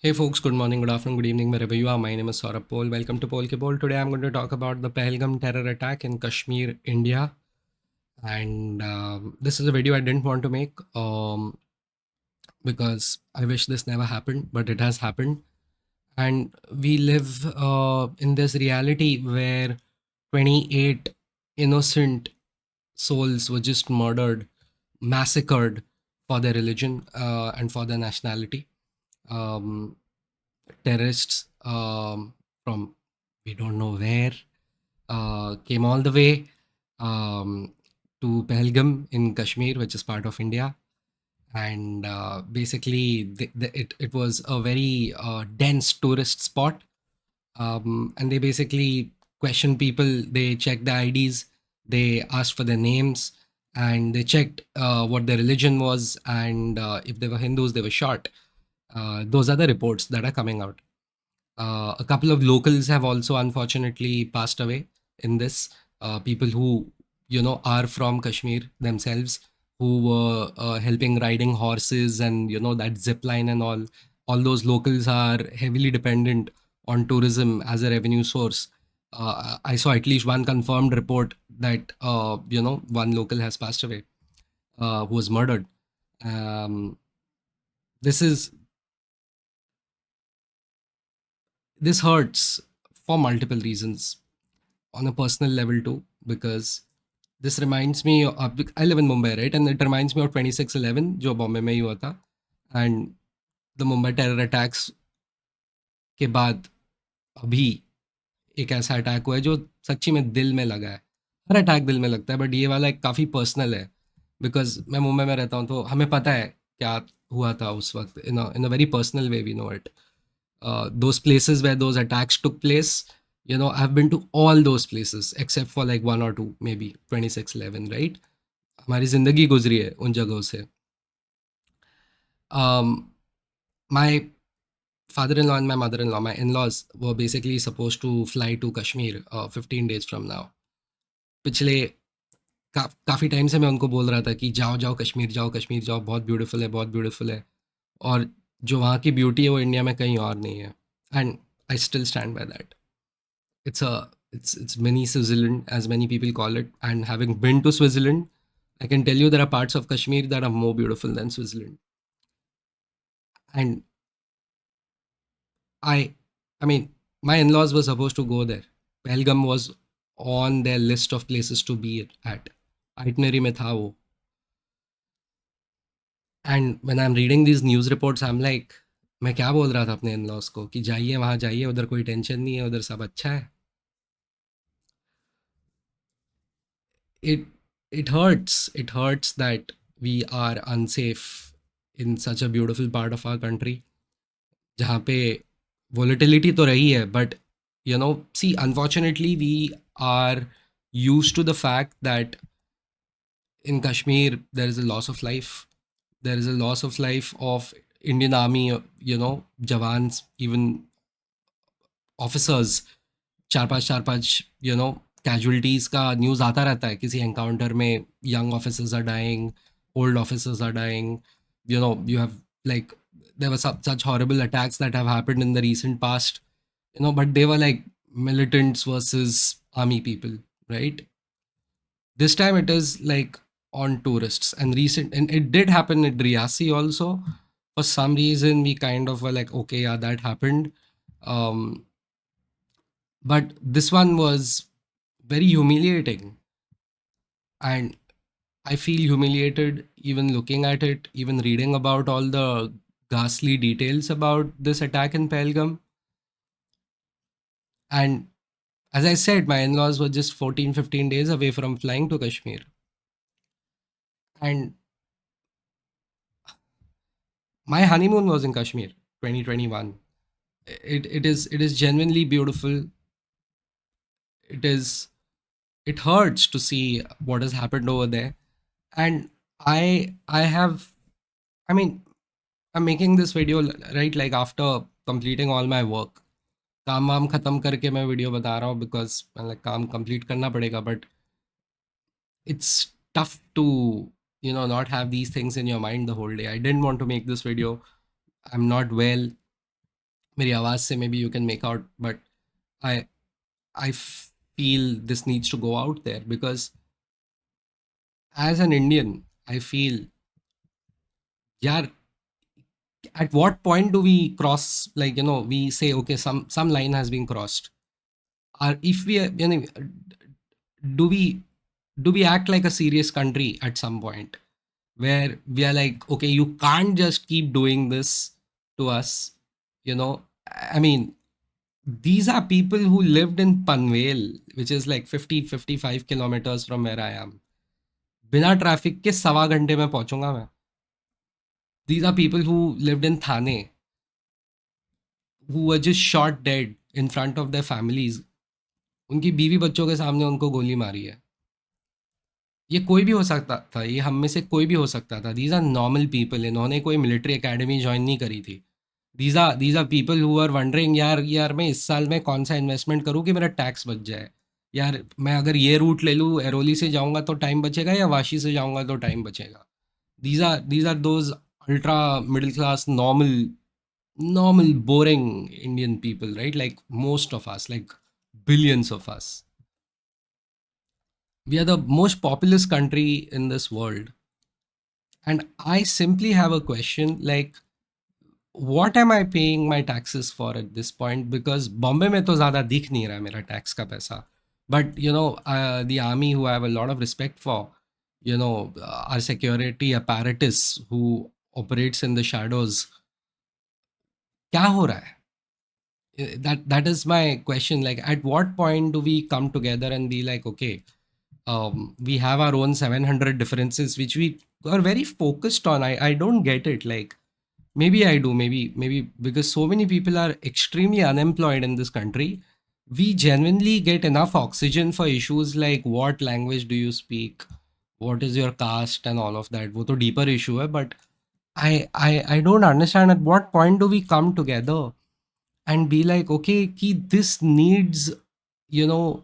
Hey folks, good morning, good afternoon, good evening, wherever you are. My name is Saurabh Pol. Welcome to Pol Ke Pol. Today I'm going to talk about the Pahalgam terror attack in Kashmir, India. And this is a video I didn't want to make because I wish this never happened, but it has happened. And we live in this reality where 28 innocent souls were just murdered, massacred for their religion and for their nationality. Um, Terrorists from we don't know where came all the way um, to Pahalgam in Kashmir, which is part of India. And basically, it was a very dense tourist spot. And they basically questioned people, they checked the IDs, they asked for their names, and they checked what their religion was. And if they were Hindus, they were shot. Those are the reports that are coming out. A couple of locals have also unfortunately passed away in this. People who are from Kashmir themselves, who were helping riding horses and that zip line and all. All those locals are heavily dependent on tourism as a revenue source. I saw at least one confirmed report that one local has passed away, who was murdered. Um, this is this hurts for multiple reasons on a personal level too, because this reminds me of, I live in Mumbai, right? And it reminds me of 26/11, जो बॉम्बे में ही हुआ था. And the Mumbai terror attacks के बाद अभी एक ऐसा attack हुआ है जो सच्ची में दिल में लगा है. हर अटैक दिल में लगता है, बट ये वाला एक काफ़ी पर्सनल है. बिकॉज मैं मुंबई में रहता हूँ, तो हमें पता है क्या हुआ था उस वक्त. In a very personal way we know it. Those places where those attacks took place, I've been to all those places except for like one or two, maybe 26/11, right? हमारी ज़िंदगी गुजरी है उन जगहों से. um, my father-in-law and my mother-in-law, my in-laws, were basically supposed to fly to Kashmir 15 days from now. पिछले काफ़ी time से मैं उनको बोल रहा था कि जाओ जाओ कश्मीर जाओ, बहुत ब्यूटीफुल है, बहुत ब्यूटीफुल है. और जो वहाँ की ब्यूटी है वो इंडिया में कहीं और नहीं है. And I still stand by that. It's a it's mini Switzerland, as many people call it. And having been to Switzerland, I can tell you there are parts of Kashmir that are more beautiful than Switzerland. And I I mean, my in-laws were supposed to go there. Pahalgam was on their list of places to be at. Itinerary में था वो. And when I'm reading these news reports, I'm like, मैं क्या बोल रहा था अपने in-laws को कि जाइए वहाँ जाइए, उधर कोई टेंशन नहीं है, उधर सब अच्छा है. it it hurts that we are unsafe in such a beautiful part of our country, जहाँ पे volatility तो रही है, but see, unfortunately we are used to the fact that in Kashmir there is a loss of life. There is a loss of life of Indian army, jawans, even officers. चार पांच casualties का news आता रहता है किसी encounter में. Young officers are dying, old officers are dying. You have like there were such horrible attacks that have happened in the recent past, but they were like militants versus army people, right? This time it is like on tourists. And it did happen at Riyasi also. For some reason we kind of were like, okay, yeah, that happened. um but this one was very humiliating. And I feel humiliated even looking at it, even reading about all the ghastly details about this attack in Pahalgam. And as I said, my in-laws were just 14-15 days away from flying to Kashmir. And my honeymoon was in Kashmir, 2021. It is genuinely beautiful. It is it hurts to see what has happened over there. And I have, I mean, I'm making this video right like after completing all my work. काम वाम खत्म करके मैं video बता रहा हूँ because मतलब काम कंप्लीट करना पड़ेगा. But it's tough to not have these things in your mind the whole day. I didn't want to make this video. I'm not well. मेरी आवाज़ से maybe you can make out, but I I feel this needs to go out there because as an Indian, I feel, yeah, at what point do we cross, like, we say, okay, some line has been crossed. Or if we, do we do we act like a serious country at some point where we are like, okay, you can't just keep doing this to us, you know? I mean, these are people who lived in Panvel, which is like 55 kilometers from where I am. बिना traffic के 1.25 घंटे में पहुंचूंगा मैं. These are people who lived in Thane, who were just shot dead in front of their families. उनकी बीवी बच्चों के सामने उनको गोली मारी है. ये कोई भी हो सकता था, ये हम में से कोई भी हो सकता था. These are normal people. इन्होंने कोई मिलिट्री एकेडमी ज्वाइन नहीं करी थी. These are people who are wandering, यार यार मैं इस साल में कौन सा इन्वेस्टमेंट करूँ कि मेरा टैक्स बच जाए. यार मैं अगर ये रूट ले लूँ, एरोली से जाऊँगा तो टाइम बचेगा, या वाशी से जाऊँगा तो टाइम बचेगा. These are those ultra middle class, normal boring Indian people, right? Like most of us, like billions of us. We are the most populous country in this world. And I simply have a question, like, what am I paying my taxes for at this point? Because Bombay में तो ज़्यादा दिख नहीं रहा है मेरा tax का पैसा. But the army, who I have a lot of respect for, our security apparatus who operates in the shadows, क्या हो रहा है? That is my question. Like, at what point do we come together and be like, okay, we have our own 700 differences which we are very focused on. I don't get it. Like, maybe I do, maybe because so many people are extremely unemployed in this country. We genuinely get enough oxygen for issues like what language do you speak, what is your caste, and all of that. वो तो deeper issue है, but I don't understand at what point do we come together and be like, okay, ki this needs, a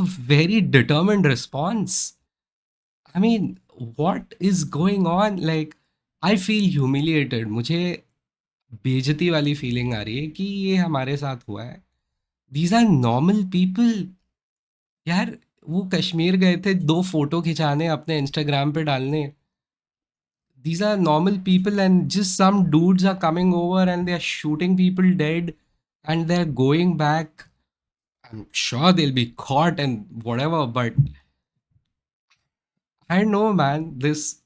very determined response. I mean, what is going on? Like, I feel humiliated. मुझे बेइज्जती वाली feeling आ रही है कि ये हमारे साथ हुआ है. These are normal people. यार, वो कश्मीर गए थे 2 फोटो खिंचाने, अपने इंस्टाग्राम पे डालने. These are normal people, and just some dudes are coming over and they're shooting people dead and they're going back. I'm sure they'll be caught and whatever, but I know, man, this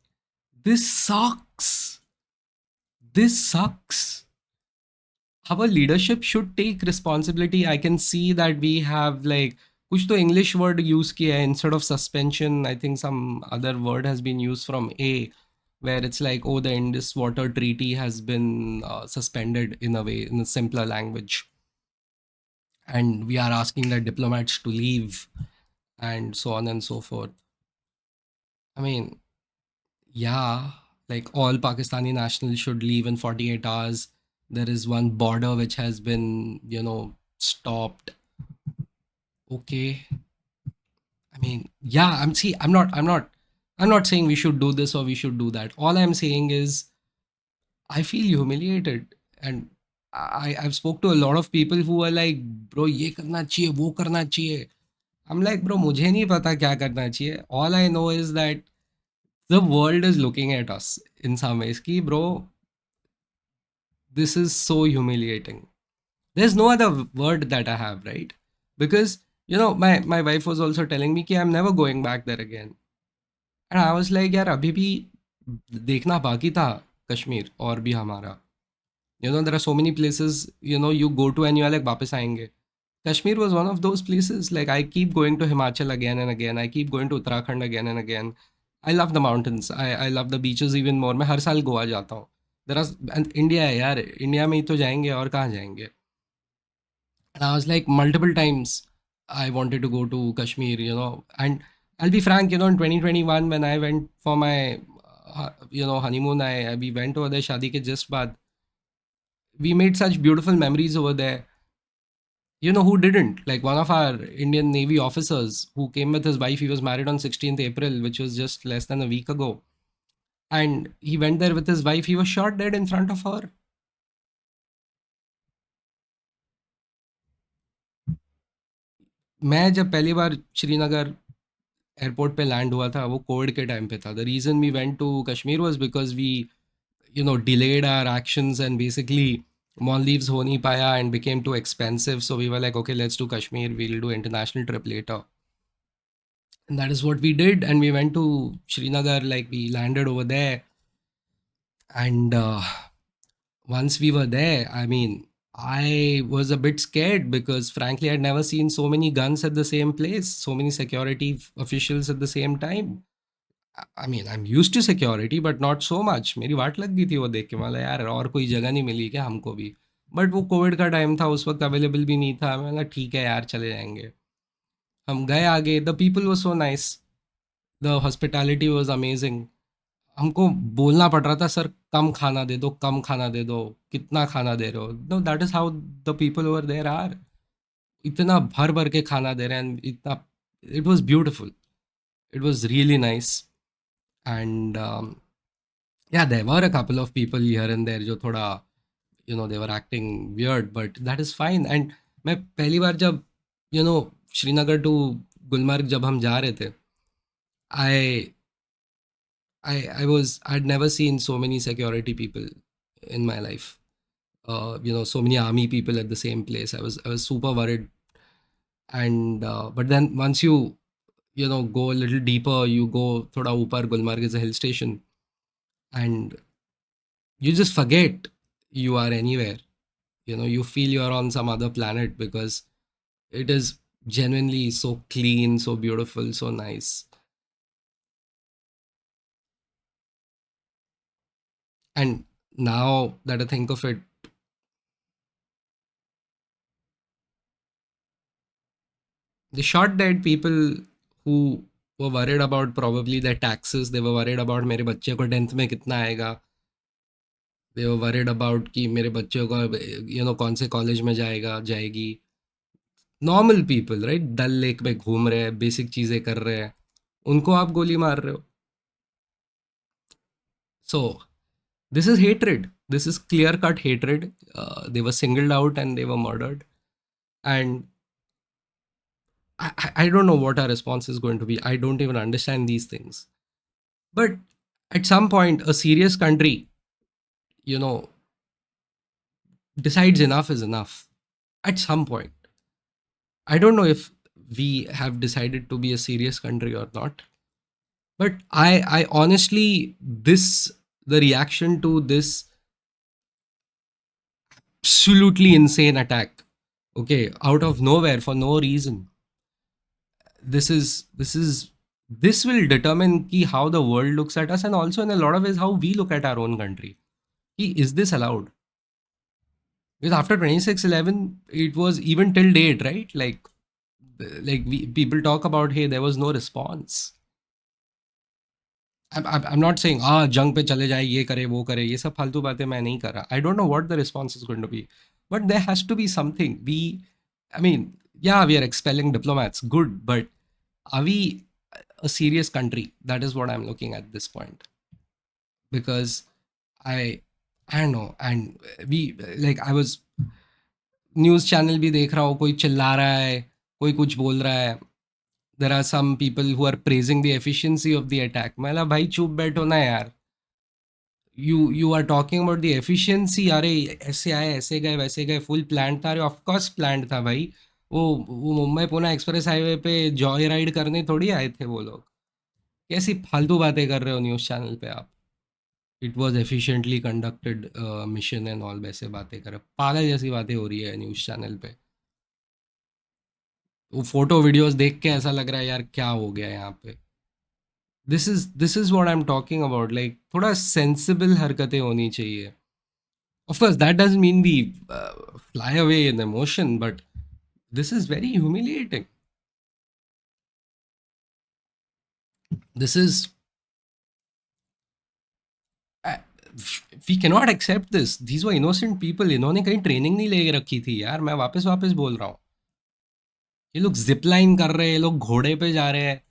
sucks. This sucks. Our leadership should take responsibility. I can see that we have like कुछ तो English word use किया है instead of suspension. I think some other word has been used from A, where it's like, oh, the Indus Water Treaty has been suspended in a way, in a simpler language, and we are asking the diplomats to leave, and so on and so forth. I mean, yeah, like all Pakistani nationals should leave in 48 hours. There is one border which has been, stopped. Okay. I mean, yeah, I'm not saying we should do this or we should do that. All I'm saying is I feel humiliated. And I've spoke to a lot of people who are like, bro, ये करना चाहिए, वो करना चाहिए. I'm like, bro, मुझे नहीं पता क्या करना चाहिए. All I know is that the world is looking at us in some ways. Ki, bro, this is so humiliating. There's no other word that I have, right? Because, my wife was also telling me कि I'm never going back there again. And I was like, यार अभी भी देखना बाकी था कश्मीर और भी हमारा. There are so many places, you go to and you're like वापस आएंगे. Kashmir was one of those places. Like, I keep going to Himachal again and again. I keep going to Uttarakhand again and again. I love the mountains. I love the beaches even more. मैं हर साल गोवा जाता हूँ. There are, and India है यार. India में ही तो जाएंगे और कहाँ जाएंगे. And I was like multiple times I wanted to go to Kashmir, and I'll be frank, in 2021 when I went for my, honeymoon, we went over there, Shadi ke just baad. We made such beautiful memories over there. You know who didn't? Like one of our Indian Navy officers who came with his wife, he was married on 16th April, which was just less than a week ago. And he went there with his wife, he was shot dead in front of her. मैं जब पहली बार Srinagar airport पे land हुआ था, वो Covid के time पे था। The reason we went to Kashmir was because we delayed our actions, and basically Maldives हो नहीं पाया and became too expensive. So we were like, okay, let's do Kashmir. We'll do international trip later. And that is what we did. And we went to Srinagar, like we landed over there. And once we were there, I mean, I was a bit scared because frankly, I'd never seen so many guns at the same place, so many security officials at the same time. I mean I am used to security but not so much. मेरी वाट लग गई थी वो देख के, मतलब यार और कोई जगह नहीं मिली क्या हमको भी। बट वो कोविड का टाइम था, उस वक्त अवेलेबल भी नहीं था। मैंने कहा ठीक है यार, चले जाएंगे। हम गए आगे, द पीपल वो so nice, the hospitality was amazing. हमको बोलना पड़ रहा था, सर कम खाना दे दो, कम खाना दे दो, कितना खाना दे रहे हो। No, that is how the people over there are. इतना भर भर के खाना दे रहे हैं, इतना, it was beautiful, it was really nice. And yeah, there were a couple of people here and there जो थोड़ा they were acting weird, but that is fine. And मैं पहली बार जब श्रीनगर टू गुलमर्ग जब हम जा रहे थे, I I'd never seen so many security people in my life. So many army people at the same place. I was super worried. And but then once you go a little deeper, you go thoda upar, Gulmarg is a hill station, and you just forget you are anywhere. You feel you're on some other planet because it is genuinely so clean, so beautiful, so nice. And now that I think of it, the short dead people who were worried about probably their taxes, they were worried about मेरे बच्चे को 10th में कितना आएगा, they were worried about कि मेरे बच्चे को कौन से कॉलेज में जाएगा जाएगी। नॉर्मल पीपल, राइट, डल लेक में घूम रहे हैं, बेसिक चीज़ें कर रहे हैं, उनको आप गोली मार रहे हो। सो this is hatred. This is clear cut hatred. They were singled out and they were murdered. And I don't know what our response is going to be. I don't even understand these things. But at some point, a serious country, you know, decides enough is enough. At some point. I don't know if we have decided to be a serious country or not. But I honestly, the reaction to this absolutely insane attack, okay, out of nowhere for no reason, this will determine ki how the world looks at us, and also in a lot of ways how we look at our own country. Is this allowed? Because after 26/11, it was even till date, right? People talk about, hey, there was no response. I'm not saying जंग पे चले जाए, ये करे वो करे, ये सब फालतू बातें मैं नहीं कर रहा. I don't know what the response is going to be, but there has to be something. I mean, yeah, we are expelling diplomats, good, but are we a serious country? That is what I'm looking at this point. Because I I don't know, and we, like, I was news channel भी देख रहा हूँ, कोई चिल्ला रहा है, कोई कुछ बोल रहा है. There are some people who are praising the efficiency of the attack. मैं भाई चुप बैठो ना यार. You are talking about the efficiency. अरे ऐसे आए, ऐसे गए, वैसे गए, फुल प्लान था. अरे ऑफ कोर्स प्लान था भाई. वो मुंबई पुणे एक्सप्रेस हाईवे पे जॉय राइड करने थोड़ी आए थे वो लोग. कैसी फालतू बातें कर रहे हो न्यूज़ चैनल पे आप. It was efficiently conducted mission and all, वैसे बातें कर रहे हो. पागल जैसी बातें हो रही है न्यूज़ चैनल पे. वो फोटो वीडियोस देख के ऐसा लग रहा है यार क्या हो गया यहाँ पे. This is what I am talking about. Like थोड़ा सेंसिबल हरकतें होनी चाहिए. Of course that doesn't mean we fly away in emotion, but this is very humiliating. This is, we cannot accept this. These were innocent people. इन्होंने कहीं training नहीं ले रखी थी यार. मैं वापस वापस बोल रहा हूँ. ये लोग जिप लाइन कर रहे हैं, ये लोग घोड़े पे जा रहे हैं,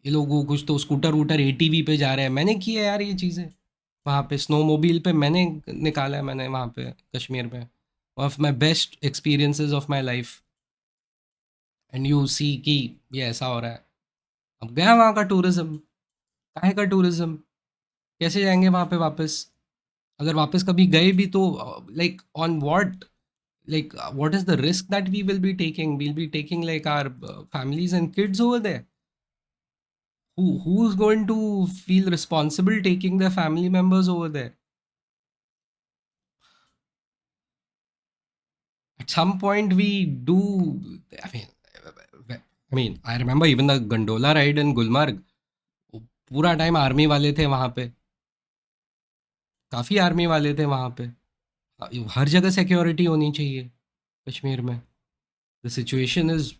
ये लोग वो कुछ तो स्कूटर वूटर एटीवी पे जा रहे हैं. मैंने किया यार ये चीज़ें. वहाँ पे स्नो मोबिल पे मैंने निकाला है, मैंने वहाँ पे कश्मीर में. One of my best experiences of my life. And you see कि ये ऐसा हो रहा है। अब गया वहाँ का टूरिज्म, काहे का टूरिज्म, कैसे जाएंगे वहाँ पे वापस? अगर वापस कभी गए भी तो like on what, like what is the risk that we will be taking? We'll be taking like our families and kids over there. Who's going to feel responsible taking their family members over there? At some point we do. I mean, I remember even the gondola ride in Gulmarg. पूरा time army वाले थे वहां पे, काफी army वाले थे वहां पे। हर जगह सिक्योरिटी होनी चाहिए कश्मीर में। The situation is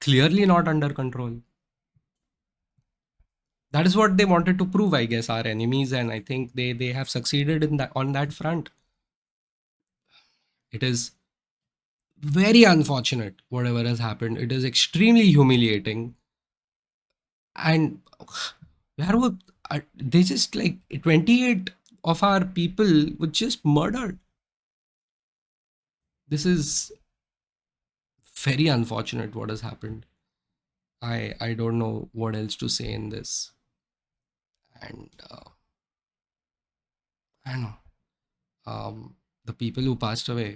clearly not under control. That is what they wanted to prove, I guess, our enemies, and I think they have succeeded in that, on that front. It is very unfortunate whatever has happened. It is extremely humiliating, and यार वो they just like 28 of our people were just murdered. This is very unfortunate what has happened. I don't know what else to say in this, and I don't know, the people who passed away.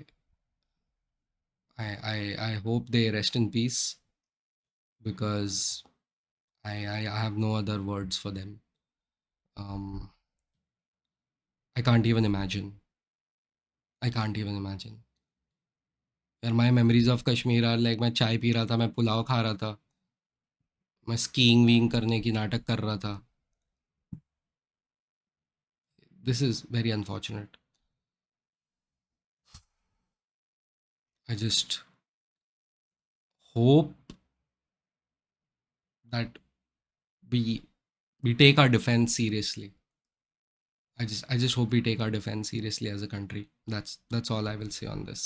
I hope they rest in peace, because I have no other words for them. Um, I can't even imagine. I can't even imagine. यार my memories of Kashmir are like मैं चाय P रहा था, मैं पुलाव खा रहा था, मैं स्कीइंग वीइंग करने की नाटक कर रहा था. This is very unfortunate. I just hope that we we take our defense seriously. I just hope we take our defense seriously as a country. That's all I will say on this.